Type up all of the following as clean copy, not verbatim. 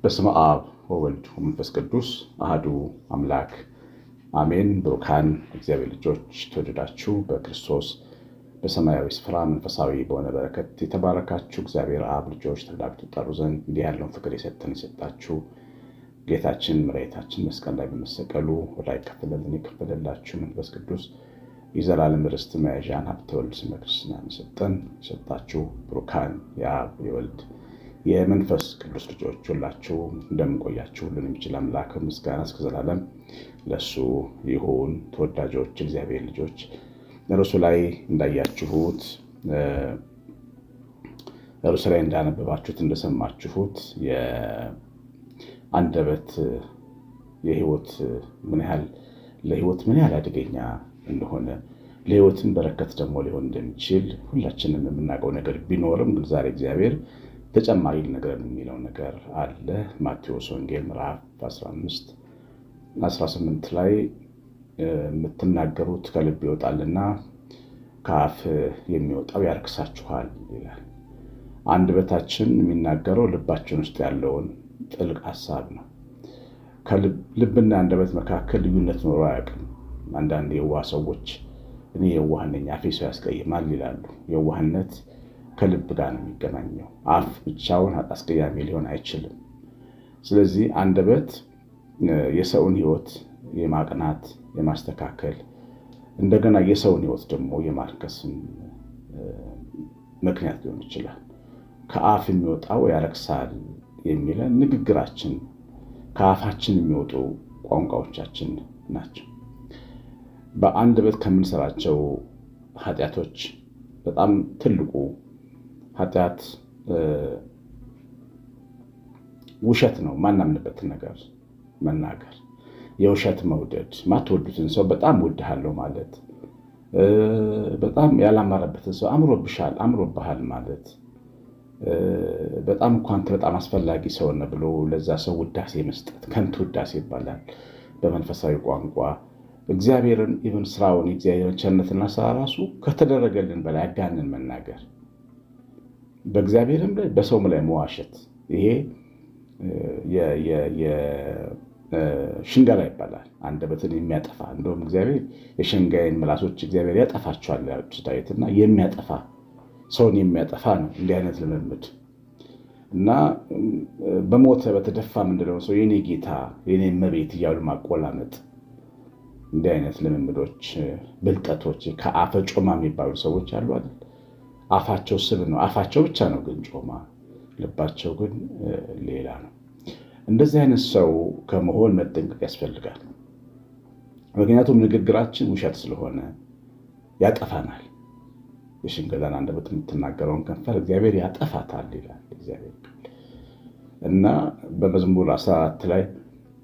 በስመ አብ ወወልድ ወመንፈስ ቅዱስ አሐዱ አምላክ አሜን። ብሩካን እግዚአብሔር ልጆች ተወደዳችሁ በክርስቶስ በሰማያዊ ስፍራ መንፈሳዊ በሆነ በረከት የተባረካችሁ እግዚአብሔር አብ ልጆች ተብላችሁ ትጠሩ ዘንድ እንዲህ ያለውን ፍቅር የሰጣችሁ ጌታችን መድኃኒታችን መስቀል ላይ በመሰቀሉ ወደ ይከፈለልን የከፈለላችሁ መንፈስ ቅዱስ የዘላለም ርስት መያዣን ሀብተ ወልድ ስመ ክርስትናን የሰጣችሁ ብሩካን የአብ የወልድ የመንፈስ ቅዱስ ልጆች ሁላችሁ እንደምንቆያችሁ ሁሉን የሚችል አምላክ ምስጋና እስከ ዘላለም ለሱ ይሁን። ተወዳጆች እግዚአብሔር ልጆች ርዕሱ ላይ እንዳያችሁት ርዕሱ ላይ እንዳነበባችሁት እንደሰማችሁት የአንደበት የህይወት ለህይወት ምን ያህል አደገኛ እንደሆነ ለህይወትን በረከት ደግሞ ሊሆን እንደሚችል ሁላችንም የምናውቀው ነገር ቢኖርም ግን ዛሬ እግዚአብሔር ተጨማሪ ነገር የሚለው ነገር አለ። ማቴዎስ ወንጌል ምዕራፍ 15:18 ላይ የምትናገሩት ከልብ ይወጣልና ከአፍ የሚወጣው ያርክሳችኋል ይላል። አንደበታችን የሚናገረው ልባችን ውስጥ ያለውን ጥልቅ ሐሳብ ነው። ከልብና አንደበት መካከል ልዩነት ኖሮ አያውቅም። አንዳንድ የዋህ ሰዎች እኔ የዋህ ነኝ አፌ ሰው ያስቀይማል ይላሉ። የዋህነት ከልብ ጋር ነው የሚገናኘው። አፍ ብቻውን አስቀያሚ ሊሆን አይችልም። ስለዚህ አንደበት የሰውን ህይወት የማቅናት የማስተካከል እንደገና የሰውን ህይወት ደግሞ የማርከስም ምክንያት ሊሆን ይችላል። ከአፍ የሚወጣው ያረክሳል የሚለን ንግግራችን ከአፋችን የሚወጡ ቋንቋዎቻችን ናቸው። በአንደበት ከምንሰራቸው ኃጢአቶች በጣም ትልቁ ኃጢአት ውሸት ነው። ማናምንበትን ነገር መናገር፣ የውሸት መውደድ፣ ማትወዱትን ሰው በጣም ወድሃለሁ ማለት፣ በጣም ያላማረበትን ሰው አምሮብሃል ማለት፣ በጣም እንኳን በጣም አስፈላጊ ሰው ነህ ብሎ ለዛ ሰው ውዳሴ መስጠት ከንቱ ውዳሴ ይባላል በመንፈሳዊ ቋንቋ። እግዚአብሔርን ኢቭን ስራውን የእግዚአብሔርን ቸርነትና ስራ ራሱ ከተደረገልን በላይ አጋንን መናገር፣ በእግዚአብሔርም ላይ በሰውም ላይ መዋሸት፣ ይሄ ሽንገላ ይባላል። አንደበትን የሚያጠፋ እንደውም እግዚአብሔር የሸንጋይን ምላሶች እግዚአብሔር ያጠፋቸዋል ያሉት ዳዊትና የሚያጠፋ ሰውን የሚያጠፋ ነው እንዲህ አይነት ልምምድ እና በሞተ በተደፋ ምንድነው ሰው የኔ ጌታ የኔ እመቤት እያሉ ማቆላመጥ፣ እንዲህ አይነት ልምምዶች ብልጠቶች ከአፈ ጮማ የሚባሉ ሰዎች አሉ አይደል? አፋቸው ስብ ነው፣ አፋቸው ብቻ ነው ግን ጮማ፣ ልባቸው ግን ሌላ ነው። እንደዚህ አይነት ሰው ከመሆን መጠንቀቅ ያስፈልጋል። ምክንያቱም ንግግራችን ውሸት ስለሆነ ያጠፋናል። የሽንገላን አንደበት የምትናገረውን ከንፈር እግዚአብሔር ያጠፋታል ይላል እግዚአብሔር እና በመዝሙር 14 ላይ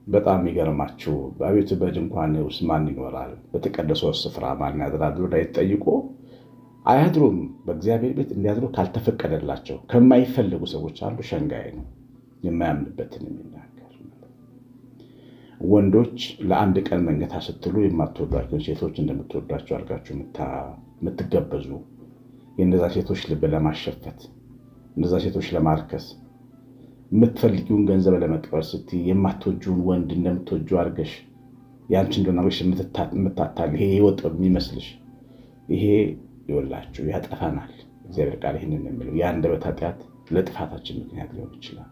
በጣም የሚገርማችሁ በቤቱ በድንኳን ውስጥ ማን ይኖራል? በተቀደሰው ስፍራ ማን ያድራል ብሎ ዳዊት ጠይቆ አያድሩም። በእግዚአብሔር ቤት እንዲያድሩ ካልተፈቀደላቸው ከማይፈልጉ ሰዎች አንዱ ሸንጋይ ነው፣ የማያምንበትን የሚናገር። ወንዶች ለአንድ ቀን መንገታ ስትሉ የማትወዷቸውን ሴቶች እንደምትወዷቸው አድርጋችሁ የምትገበዙ፣ የእነዛ ሴቶች ልብ ለማሸፈት እነዛ ሴቶች ለማርከስ የምትፈልጊውን ገንዘብ ለመቀበል ስትይ የማትወጂውን ወንድ እንደምትወጁ አድርገሽ ያንቺ እንደሆነ አድርገሽ የምታታል፣ ይሄ የወጥ የሚመስልሽ ይሄ ይወላችሁ ያጠፋናል። እግዚአብሔር ቃል ይህንን የሚለው የአንደበት ኃጢአት ለጥፋታችን ምክንያት ሊሆን ይችላል።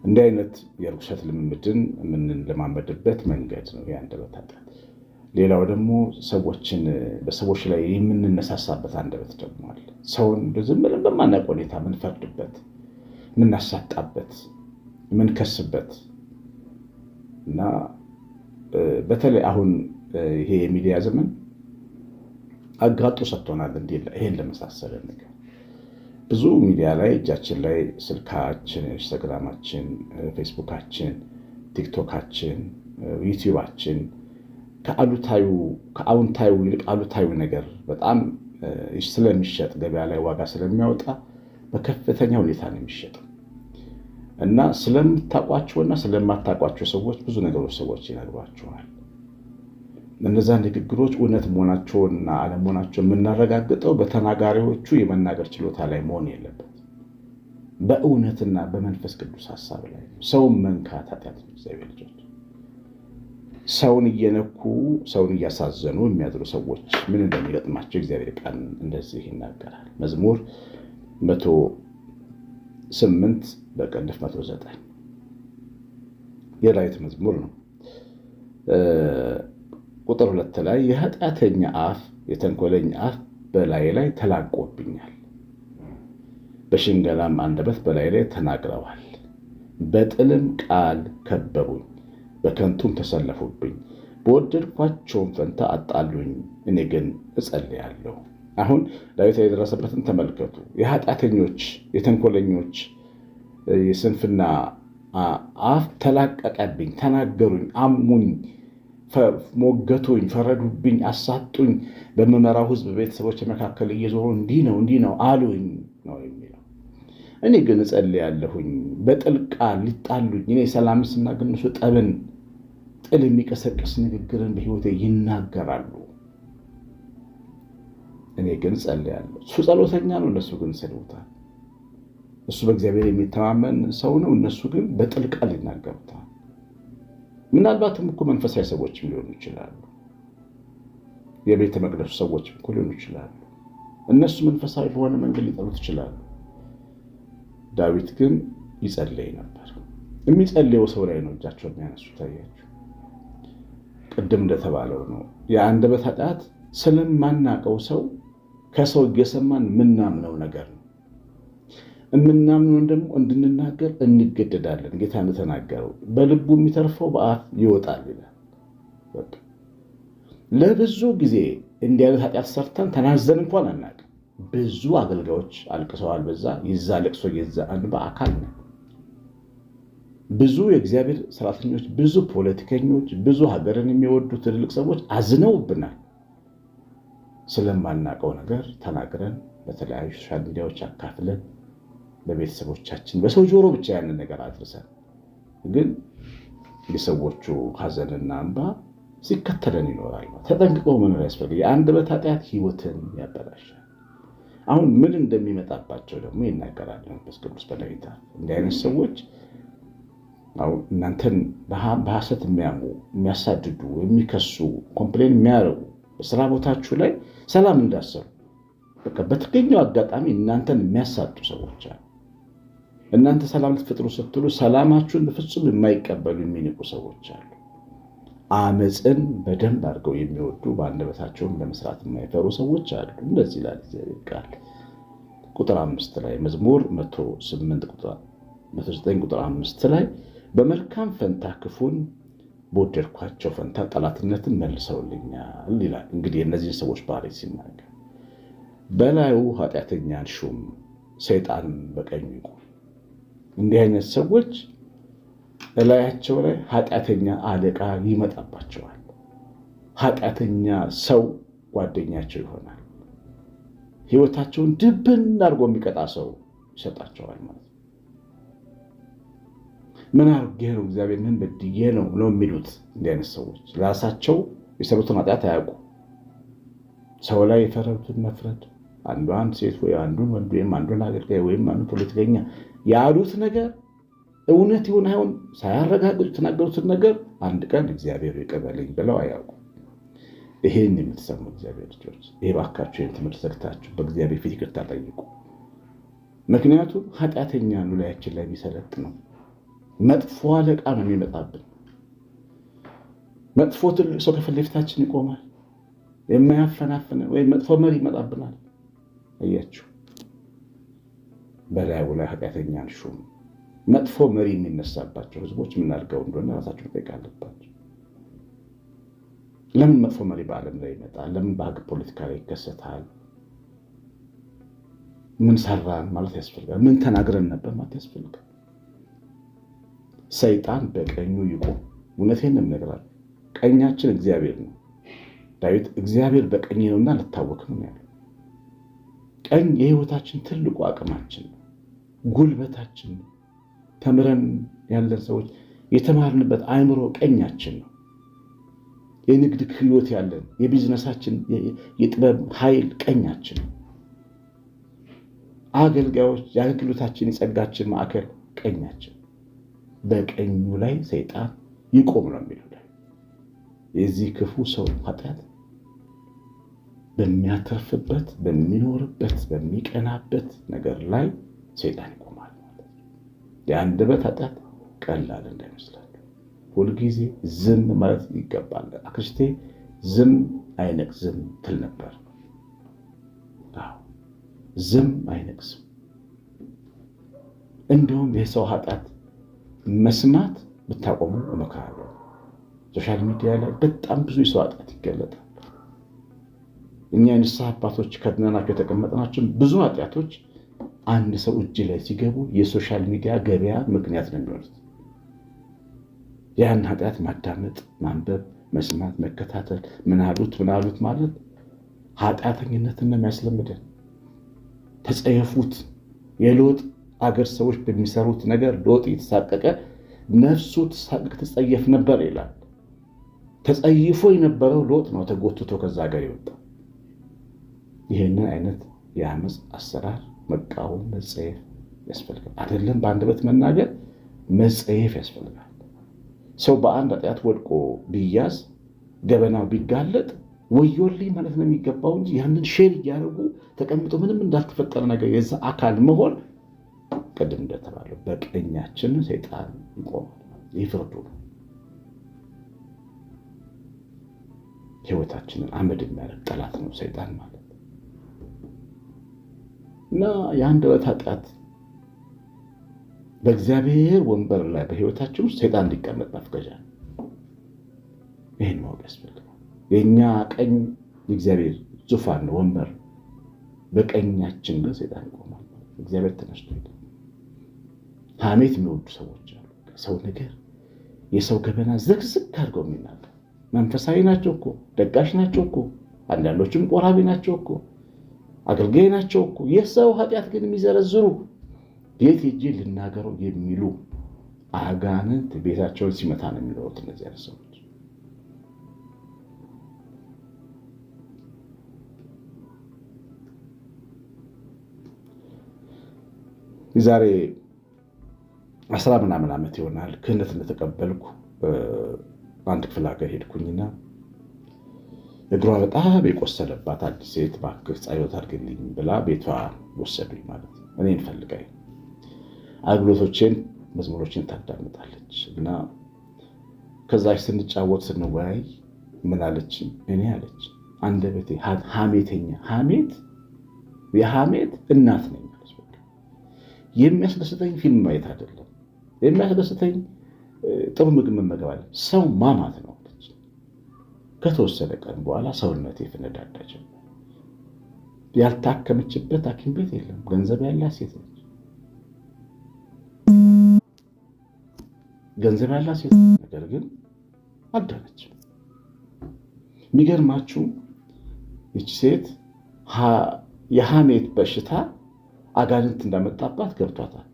እንዲህ አይነት የርኩሰት ልምምድን የምንለማመድበት መንገድ ነው የአንደበት ኃጢአት። ሌላው ደግሞ በሰዎች ላይ የምንነሳሳበት አንደበት ደግሞ አለ። ሰውን ዝም ብለን በማናውቅ ሁኔታ የምንፈርድበት፣ የምናሳጣበት፣ የምንከስበት እና በተለይ አሁን ይሄ የሚዲያ ዘመን አጋጡ ሰጥቶናል። ይሄን ለመሳሰለ ነገር ብዙ ሚዲያ ላይ እጃችን ላይ ስልካችን፣ ኢንስታግራማችን፣ ፌስቡካችን፣ ቲክቶካችን፣ ዩቲዩባችን ከአዎንታዊ ይልቅ አሉታዊ ነገር በጣም ስለሚሸጥ ገበያ ላይ ዋጋ ስለሚያወጣ በከፍተኛ ሁኔታ ነው የሚሸጠው እና ስለምታውቋቸውና ስለማታውቋቸው ሰዎች ብዙ ነገሮች ሰዎች ይነግሯቸዋል። እነዛ ንግግሮች እውነት መሆናቸውንና አለመሆናቸውን የምናረጋግጠው በተናጋሪዎቹ የመናገር ችሎታ ላይ መሆን የለበት። በእውነትና በመንፈስ ቅዱስ ሐሳብ ላይ ሰውን መንካት ኃጢአት ነው። እግዚአብሔር ልጆች ሰውን እየነኩ ሰውን እያሳዘኑ የሚያድሩ ሰዎች ምን እንደሚገጥማቸው እግዚአብሔር ቃል እንደዚህ ይናገራል። መዝሙር 108 በቅንፍ 109 የዳዊት መዝሙር ነው። ቁጥር 2 ላይ የኃጢአተኛ አፍ የተንኮለኛ አፍ በላይ ላይ ተላቆብኛል፣ በሽንገላም አንደበት በላይ ላይ ተናግረዋል። በጥልም ቃል ከበቡኝ፣ በከንቱም ተሰለፉብኝ፣ በወደድኳቸውም ፈንታ አጣሉኝ። እኔ ግን እጸልያለሁ። አሁን ዳዊት የደረሰበትን ተመልከቱ። የኃጢአተኞች የተንኮለኞች የስንፍና አፍ ተላቀቀብኝ፣ ተናገሩኝ፣ አሙኝ፣ ሞገቱኝ፣ ፈረዱብኝ፣ አሳጡኝ። በመመራው ሕዝብ ቤተሰቦች መካከል እየዞሩ እንዲህ ነው አሉኝ ነው የሚለው። እኔ ግን እጸልያለሁኝ። በጥል ቃል ሊጣሉኝ፣ እኔ ሰላምን ስናገር እነሱ ጠብን፣ ጥል የሚቀሰቅስ ንግግርን በሕይወቴ ይናገራሉ። እኔ ግን እጸልያለሁ። እሱ ጸሎተኛ ነው፣ እነሱ ግን ይሰድቡታል። እሱ በእግዚአብሔር የሚተማመን ሰው ነው፣ እነሱ ግን በጥል ቃል ይናገሩታል። ምናልባትም እኮ መንፈሳዊ ሰዎችም ሊሆኑ ይችላሉ። የቤተ መቅደሱ ሰዎችም እኮ ሊሆኑ ይችላሉ። እነሱ መንፈሳዊ በሆነ መንገድ ሊጠሉት ይችላሉ። ዳዊት ግን ይጸልይ ነበር። የሚጸልየው ሰው ላይ ነው እጃቸው የሚያነሱ። ታያችሁ፣ ቅድም እንደተባለው ነው የአንደበት ኃጢአት ስለማናቀው ሰው ከሰው እየሰማን ምናምነው ነገር ነው። የምናምነውን ደግሞ እንድንናገር እንገደዳለን። ጌታ እንደተናገረው በልቡ የሚተርፈው በአፍ ይወጣል ይላል። ለብዙ ጊዜ እንዲህ አይነት ኃጢአት ሰርተን ተናዘን እንኳን አናውቅም። ብዙ አገልጋዮች አልቅሰዋል። በዛ የዛ ለቅሶ የዛ እንባ አካል ነው። ብዙ የእግዚአብሔር ሰራተኞች፣ ብዙ ፖለቲከኞች፣ ብዙ ሀገርን የሚወዱ ትልልቅ ሰዎች አዝነውብናል። ስለማናውቀው ነገር ተናግረን በተለያዩ ሶሻል ሚዲያዎች አካፍለን በቤተሰቦቻችን በሰው ጆሮ ብቻ ያንን ነገር አድርሰን ግን የሰዎቹ ሐዘንና እንባ ሲከተለን ይኖራል። ተጠንቅቀው መኖር ያስፈልጋል። የአንደበት ኃጢአት ሕይወትን ያበላሻል። አሁን ምን እንደሚመጣባቸው ደግሞ ይናገራል መንፈስ ቅዱስ በዳዊት። እንዲህ አይነት ሰዎች አሁን እናንተን በሐሰት የሚያሙ፣ የሚያሳድዱ፣ የሚከሱ፣ ኮምፕሌን የሚያደርጉ በስራ ቦታችሁ ላይ ሰላም እንዳሰሩ በቃ በተገኘው አጋጣሚ እናንተን የሚያሳጡ ሰዎች አሉ። እናንተ ሰላም ልትፈጥሩ ስትሉ ሰላማችሁን በፍጹም የማይቀበሉ የሚንቁ ሰዎች አሉ። አመፅን በደንብ አድርገው የሚወዱ በአንደበታቸውም ለመስራት የማይፈሩ ሰዎች አሉ። እንደዚህ ይላል እግዚአብሔር ቃል ቁጥር 5 ላይ መዝሙር 109 ቁጥር 5 ላይ በመልካም ፈንታ ክፉን በወደድኳቸው ፈንታ ጠላትነትን መልሰውልኛል ይላል። እንግዲህ እነዚህ ሰዎች ባህሪ ሲናገር በላዩ ኃጢአተኛን ሹም ሰይጣንም በቀኙ ይቁም። እንዲህ አይነት ሰዎች እላያቸው ላይ ኃጢአተኛ አለቃ ይመጣባቸዋል። ኃጢአተኛ ሰው ጓደኛቸው ይሆናል። ሕይወታቸውን ድብን አድርጎ የሚቀጣ ሰው ይሰጣቸዋል ማለት ነው። ምን አድርጌ ነው እግዚአብሔር ምን በድዬ ነው የሚሉት እንዲህ አይነት ሰዎች ራሳቸው የሰሩትን ኃጢአት አያውቁ። ሰው ላይ የፈረዱትን መፍረድ፣ አንዷን ሴት ወይ አንዱን ወንድ ወይም አንዱን አገልጋይ ወይም አንዱ ፖለቲከኛ ያሉት ነገር እውነት ይሁን አይሁን ሳያረጋግጡ የተናገሩትን ነገር አንድ ቀን እግዚአብሔር ይቀበለኝ ብለው አያውቁ። ይሄን የምትሰሙ እግዚአብሔር ልጆች ይሄ ባካችሁ ይህን ትምህርት ዘግታችሁ በእግዚአብሔር ፊት ይቅርታ ጠይቁ። ምክንያቱም ኃጢአተኛ ነው ላያችን ላይ የሚሰለጥ ነው። መጥፎ አለቃ ነው የሚመጣብን። መጥፎ ትልቅ ሰው ከፊት ለፊታችን ይቆማል። የማያፈናፍን ወይም መጥፎ መሪ ይመጣብናል። አያችሁ፣ በላዩ ላይ ኃጢአተኛን ሹም። መጥፎ መሪ የሚነሳባቸው ህዝቦች ምን አድርገው እንደሆነ ራሳቸው መጠየቅ አለባቸው። ለምን መጥፎ መሪ በዓለም ላይ ይመጣል? ለምን በሀገር ፖለቲካ ላይ ይከሰታል? ምን ሰራን ማለት ያስፈልጋል። ምን ተናግረን ነበር ማለት ያስፈልጋል። ሰይጣን በቀኙ ይቁም። እውነቴን ነው የምነግራችሁ፣ ቀኛችን እግዚአብሔር ነው። ዳዊት እግዚአብሔር በቀኝ ነውና ልታወክም ነው ያለው። ቀኝ የህይወታችን ትልቁ አቅማችን ነው፣ ጉልበታችን ነው። ተምረን ያለን ሰዎች የተማርንበት አእምሮ ቀኛችን ነው። የንግድ ክህሎት ያለን የቢዝነሳችን የጥበብ ኃይል ቀኛችን ነው። አገልጋዮች የአገልግሎታችን የጸጋችን ማዕከል ቀኛችን፣ በቀኙ ላይ ሰይጣን ይቆም ነው የሚለው። የዚህ ክፉ ሰው ኃጢአት በሚያተርፍበት በሚኖርበት በሚቀናበት ነገር ላይ ሰይጣን ይቆማል ማለት ነው። የአንደበት ኃጢአት ቀላል እንዳይመስላችሁ። ሁልጊዜ ዝም ማለት ይገባል። አክስቴ ዝም አይነቅዝም ትል ነበር። ዝም አይነቅዝም። እንደውም የሰው ኃጢአት መስማት ብታቆሙ እመክራለሁ። ሶሻል ሚዲያ ላይ በጣም ብዙ የሰው ኃጢአት ይገለጣል። እኛ የንስሐ አባቶች ከድነናቸው የተቀመጥናቸው ብዙ ኃጢአቶች አንድ ሰው እጅ ላይ ሲገቡ የሶሻል ሚዲያ ገበያ ምክንያት ነው የሚሆኑት። ያን ኃጢአት ማዳመጥ፣ ማንበብ፣ መስማት፣ መከታተል፣ ምናሉት ማለት ኃጢአተኝነትን ነው የሚያስለምደን። ተጸየፉት። የሎጥ አገር ሰዎች በሚሰሩት ነገር ሎጥ የተሳቀቀ ነፍሱ ትጸየፍ ነበር ይላል። ተጸይፎ የነበረው ሎጥ ነው ተጎትቶ ከዛ ሀገር የወጣው። ይህንን አይነት የአመፅ አሰራር መቃወም፣ መጸየፍ ያስፈልጋል። አይደለም በአንደበት መናገር፣ መጸየፍ ያስፈልጋል። ሰው በአንድ ኃጢአት ወድቆ ቢያዝ ገበናው ቢጋለጥ ወዮልኝ ማለት ነው የሚገባው እንጂ ያንን ሼር እያደረጉ ተቀምጦ ምንም እንዳልተፈጠረ ነገር የዛ አካል መሆን ቅድም እንደተባለው በቀኛችን ሰይጣን ይቆማል። ይፍርዱ ነው። ህይወታችንን አመድ የሚያደርግ ጠላት ነው ሰይጣን ማለት እና የአንደበት ኃጢአት በእግዚአብሔር ወንበር ላይ በህይወታችን ውስጥ ሰይጣን እንዲቀመጥ መፍቀጃ ነው። ይህን ማወቅ ያስፈልጋል። የእኛ ቀኝ የእግዚአብሔር ዙፋን ነው፣ ወንበር። በቀኛችን ግን ሰይጣን ይቆማል። እግዚአብሔር ተነስቶ ሄደ። ሐሜት የሚወዱ ሰዎች አሉ። ሰው ነገር የሰው ገበና ዝግዝግ አድርገው የሚናገሩ መንፈሳዊ ናቸው እኮ፣ ደጋሽ ናቸው እኮ፣ አንዳንዶችም ቆራቢ ናቸው እኮ፣ አገልጋይ ናቸው እኮ። የሰው ኃጢአት ግን የሚዘረዝሩ የት ሄጄ ልናገረው የሚሉ አጋንንት ቤታቸውን ሲመታ ነው የሚኖሩት እነዚህ አይነት ሰዎች። የዛሬ 10 ምናምን ዓመት ይሆናል ክህነት እንደተቀበልኩ አንድ ክፍለ ሀገር ሄድኩኝና እግሯ በጣም የቆሰለባት አዲስ ሴት እባክህ ጸሎት አድርግልኝ ብላ ቤቷ ወሰዱኝ ማለት ነው። እኔን ፈልጋኝ አገልግሎቶቼን መዝሙሮችን ታዳምጣለች እና ከዛች ስንጫወት ስንወያይ ምን አለች? እኔ አለች አንደበቴ ሐሜተኛ የሐሜት እናት ነኝ አለች። በቃ የሚያስደስተኝ ፊልም ማየት አይደለም፣ የሚያስደስተኝ ጥሩ ምግብ መመገብ አለ፣ ሰው ማማት ነው አለች። ከተወሰነ ቀን በኋላ ሰውነቴ ፈነዳዳ ጀመረ። ያልታከመችበት ሐኪም ቤት የለም። ገንዘብ ያላት ሴት ነች። ገንዘብ ያላት ሴት ነገር ግን አዳነች። የሚገርማችሁ ይህች ሴት የሐሜት በሽታ አጋንንት እንዳመጣባት ገብቷታል።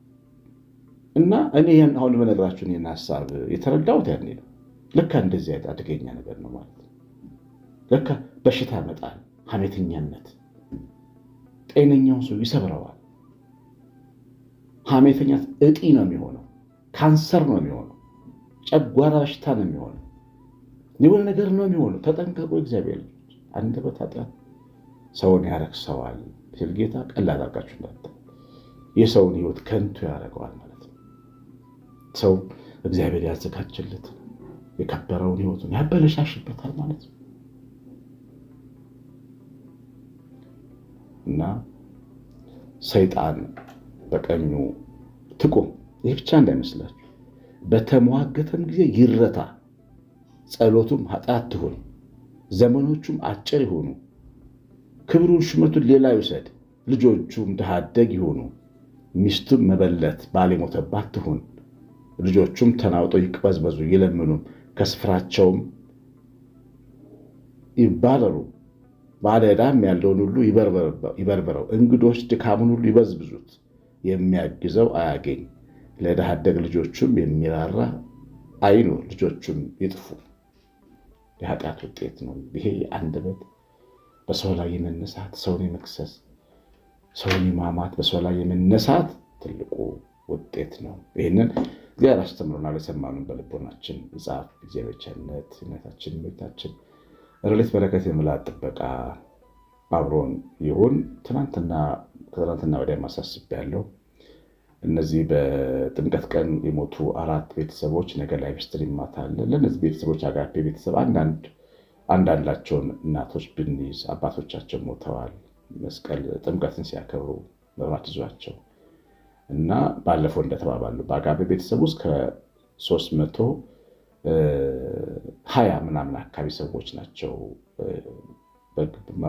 እና እኔ አሁን በነገራችሁ ይህን ሀሳብ የተረዳሁት ያኔ ነው። ለካ እንደዚህ አይነት አደገኛ ነገር ነው ማለት ነው። ለካ በሽታ ያመጣል ሐሜተኛነት። ጤነኛውን ሰው ይሰብረዋል። ሐሜተኛ እጢ ነው የሚሆነው፣ ካንሰር ነው የሚሆነው፣ ጨጓራ በሽታ ነው የሚሆነው፣ የሆነ ነገር ነው የሚሆነው። ተጠንቀቁ እግዚአብሔር ልጆች። አንደበት ኃጢአት ሰውን ያረክሰዋል ሲል ጌታ ቀላል አድርጋችሁ እንዳታ የሰውን ሕይወት ከንቱ ያደርገዋል ማለት ነው። ሰው እግዚአብሔር ያዘጋጀለት የከበረውን ሕይወቱን ያበለሻሽበታል ማለት ነው። እና ሰይጣን በቀኙ ትቁም። ይህ ብቻ እንዳይመስላችሁ፣ በተሟገተም ጊዜ ይረታ። ጸሎቱም ኃጢአት ትሁን፣ ዘመኖቹም አጭር ይሆኑ። ክብሩን ሹመቱን ሌላ ይውሰድ፣ ልጆቹም ድሃ አደግ ይሆኑ። ሚስቱም መበለት ባል የሞተባት ትሁን። ልጆቹም ተናውጠው ይቅበዝበዙ ይለምኑም፣ ከስፍራቸውም ይባረሩ። ባለ ዕዳም ያለውን ሁሉ ይበርበረው። እንግዶች ድካሙን ሁሉ ይበዝብዙት፣ የሚያግዘው አያገኝ። ለድሃ አደግ ልጆቹም የሚራራ አይኑር፣ ልጆቹም ይጥፉ። የኃጢአት ውጤት ነው ይሄ። የአንደበት በሰው ላይ የመነሳት፣ ሰውን የመክሰስ፣ ሰውን የማማት በሰው ላይ የመነሳት ትልቁ ውጤት ነው። ይህንን እግዚአብሔር አስተምሮናል። የሰማኑን በልቦናችን የጻፍ እግዚአብሔር ቸርነት እምነታችን ቤታችን ረድኤት በረከት የምልአት ጥበቃ አብሮን ይሁን። ከትናንትና ወዲያ ማሳስቢያለሁ። እነዚህ በጥምቀት ቀን የሞቱ 4 ቤተሰቦች ነገ ላይቭ ስትሪም ማታ አለ። ለእነዚህ ቤተሰቦች አጋፔ ቤተሰብ አንዳንዳቸውን እናቶች ብንይዝ አባቶቻቸው ሞተዋል። መስቀል ጥምቀትን ሲያከብሩ መብራት ይዟቸው እና ባለፈው እንደተባባሉ በአጋፔ ቤተሰብ ውስጥ ከ320 ምናምን አካባቢ ሰዎች ናቸው።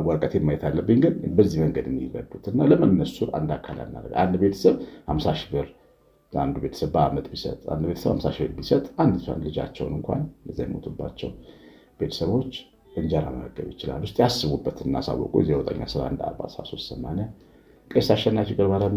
ወረቀት ማየት አለብኝ፣ ግን በዚህ መንገድ የሚረዱት እና ለምን እነሱ አንድ አካል እናደርግ። አንድ ቤተሰብ 50 ሺህ ብር አንዱ ቤተሰብ በዓመት ቢሰጥ፣ አንድ ቤተሰብ 50 ሺህ ብር ቢሰጥ አንዲቷን ልጃቸውን እንኳን ለዛ የሞቱባቸው ቤተሰቦች እንጀራ መመገብ ይችላሉ። እስቲ ያስቡበት እና ሳውቁ 09114380 ቀሲስ አሸናፊ ገብረማርያም